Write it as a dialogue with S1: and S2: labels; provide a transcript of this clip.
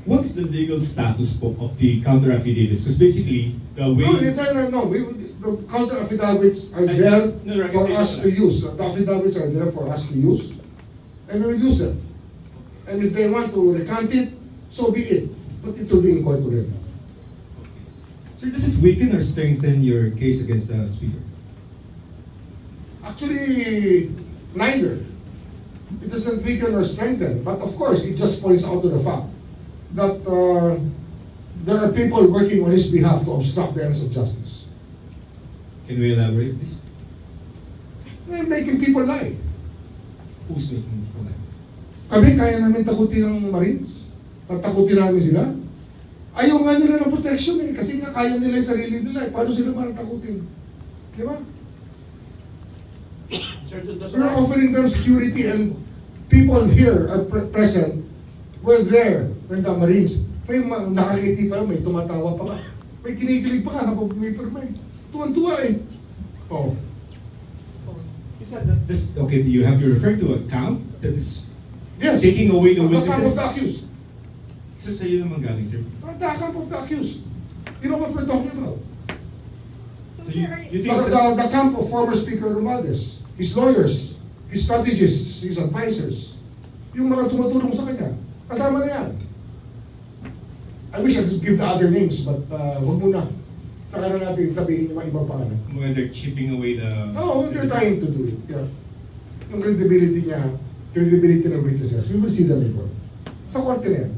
S1: what is the legal status po of the counter affidavits? Because basically, the way...
S2: No. The counter affidavits are there for us to use. The affidavits are there for us to use, and we will use them. And if they want to recant it, so be it. But it will be in court already.
S1: Sir, does it weaken or strengthen your case against the speaker?
S2: Actually, neither. It doesn't weaken or strengthen, but of course, it just points out to the fact that there are people working on his behalf to obstruct the ends of justice.
S1: Can we elaborate, please?
S2: They're making people lie.
S1: Who's making people lie?
S2: Kami, kaya namin takutin ang Marines. Tatakutin namin sila. Ayaw nga nila ng protection eh, kasi nga kaya nila yung sarili nila eh. Paano sila matakutin? Di ba? We're offering them security, and people here are present. We're there when the Marines. May nakakiti pa, may tumatawa pa ka. May kinikilig pa ka habang may tuwan-tuwa eh. Oh.
S1: Is that this? Okay, you have to refer to a count that is
S2: Yes.
S1: taking away the
S2: The camp of
S1: witnesses.
S2: the accused.
S1: Sir, sa'yo naman galing, sir.
S2: The camp of the accused. You know what we're talking about?
S1: So you think,
S2: The camp of former Speaker Romualdez, his lawyers, his strategists, his advisors, yung mga tumutulong sa kanya, kasama na yan. I wish I could give the other names, but huwag muna. Saka na natin sabihin yung mga ibang pangalan.
S1: when they're chipping away the...
S2: No, they're trying to do it. Yeah. Yung credibility niya, credibility ng witnesses, we will see them in court. Sa korte na yan.